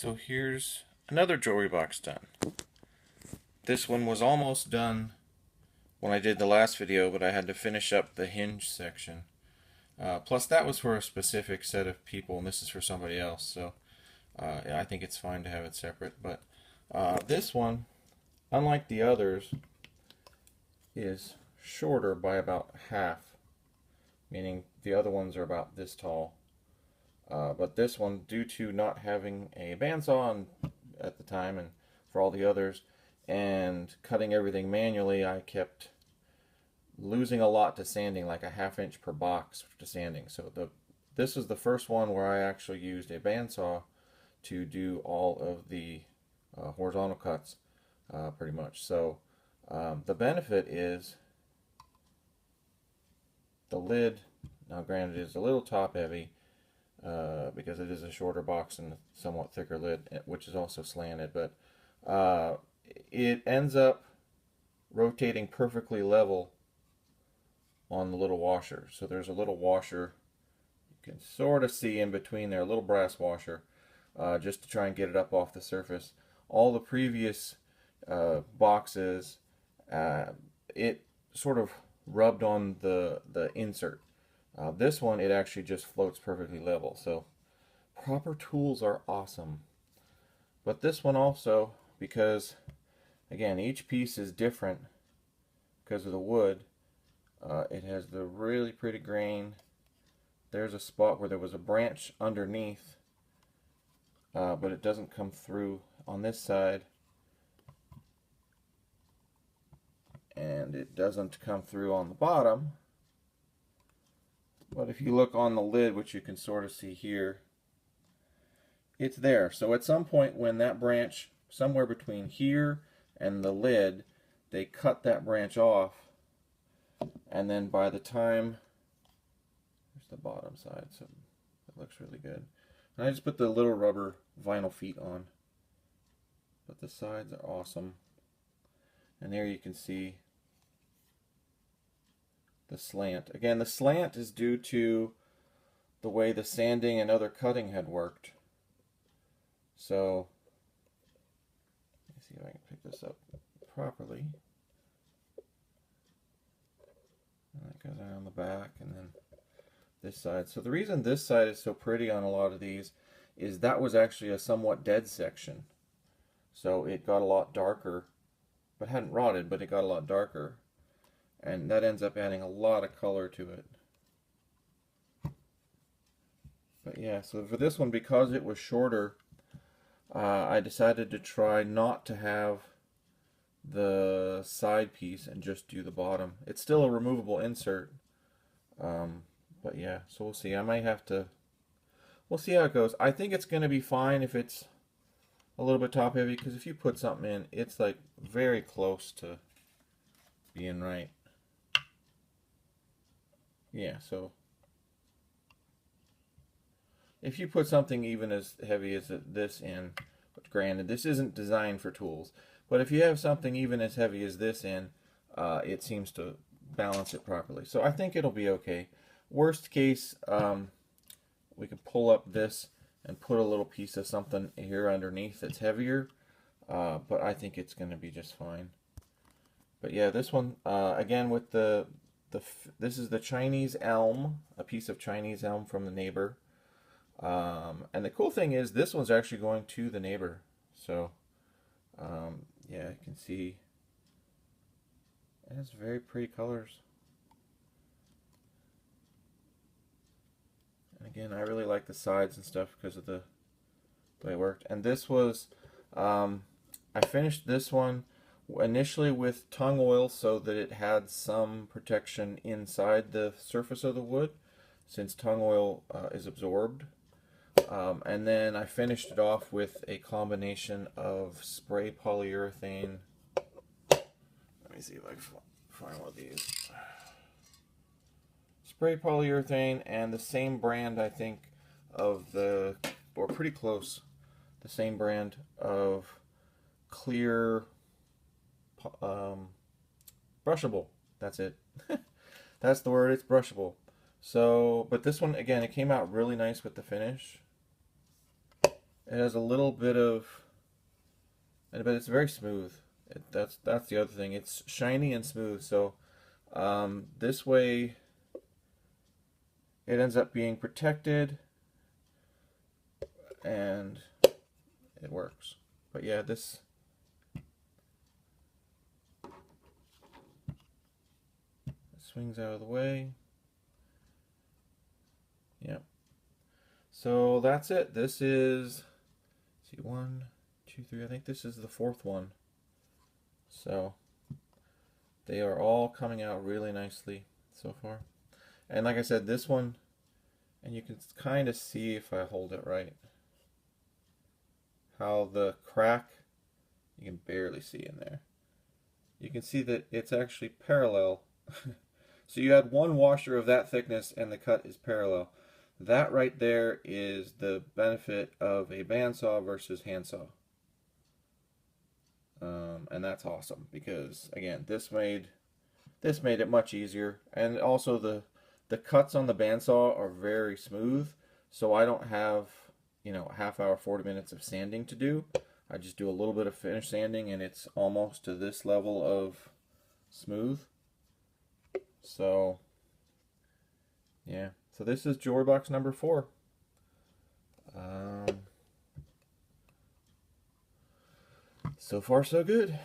So here's another jewelry box done. This one was almost done when I did the last video, but I had to finish up the hinge section. Plus that was for a specific set of people, and this is for somebody else, so I think it's fine to have it separate. But this one, unlike the others, is shorter by about half, meaning the other ones are about this tall. But this one, due to not having a bandsaw at the time and for all the others, and cutting everything manually, I kept losing a lot to sanding, like a ½ inch per box to sanding. So this is the first one where I actually used a bandsaw to do all of the horizontal cuts, pretty much. So the benefit is the lid, now granted, is a little top heavy, because it is a shorter box and a somewhat thicker lid, which is also slanted, but it ends up rotating perfectly level on the little washer. So there's a little washer you can sort of see in between there, a little brass washer, just to try and get it up off the surface. All the previous boxes, it sort of rubbed on the insert. This one, it actually just floats perfectly level. So proper tools are awesome. But this one also, because again, each piece is different because of the wood, it has the really pretty grain. There's a spot where there was a branch underneath, but it doesn't come through on this side, and it doesn't come through on the bottom. But if you look on the lid, which you can sort of see here, it's there. So at some point when that branch, somewhere between here and the lid, they cut that branch off, and then by the time, here's the bottom side, so it looks really good. And I just put the little rubber vinyl feet on, but the sides are awesome. And there you can see the slant. Again, the slant is due to the way the sanding and other cutting had worked. So, let me see if I can pick this up properly. And that goes around the back, and then this side. So the reason this side is so pretty on a lot of these is that was actually a somewhat dead section. So it got a lot darker, but hadn't rotted, but it got a lot darker. And that ends up adding a lot of color to it. But yeah, so for this one, because it was shorter, I decided to try not to have the side piece and just do the bottom. It's still a removable insert, but yeah, so we'll see. I might have to, we'll see how it goes. I think it's going to be fine if it's a little bit top heavy, because if you put something in, it's like very close to being right. Yeah, so if you put something even as heavy as this in, but granted, this isn't designed for tools, but if you have something even as heavy as this in, it seems to balance it properly. So I think it'll be okay. Worst case, we could pull up this and put a little piece of something here underneath that's heavier, but I think it's going to be just fine. But yeah, this one, again, with this is the Chinese elm, a piece of Chinese elm from the neighbor. And the cool thing is, this one's actually going to the neighbor. So, yeah, you can see it has very pretty colors. And again, I really like the sides and stuff because of the way it worked. And this was, I finished this one initially with tung oil so that it had some protection inside the surface of the wood, since tung oil is absorbed. And then I finished it off with a combination of spray polyurethane. Let me see if I can find one of these. Spray polyurethane and the same brand, I think, of or pretty close, the same brand of clear brushable. That's it. That's the word, it's brushable. So, but this one, again, it came out really nice with the finish. It has a little bit of, but it's very smooth. That's the other thing. It's shiny and smooth. So this way, it ends up being protected, and it works. But yeah, this swings out of the way. Yep. So that's it. This is, let's see, 1, 2, 3. I think this is the 4th one. So they are all coming out really nicely so far. And like I said, this one, and you can kind of see if I hold it right, how the crack, you can barely see in there. You can see that it's actually parallel. So you had one washer of that thickness and the cut is parallel. That right there is the benefit of a bandsaw versus handsaw. And that's awesome because, again, this made it much easier. And also the cuts on the bandsaw are very smooth, so I don't have, you know, a half hour, 40 minutes of sanding to do. I just do a little bit of finish sanding and it's almost to this level of smooth. So yeah, so this is Joy Box number 4. So far so good.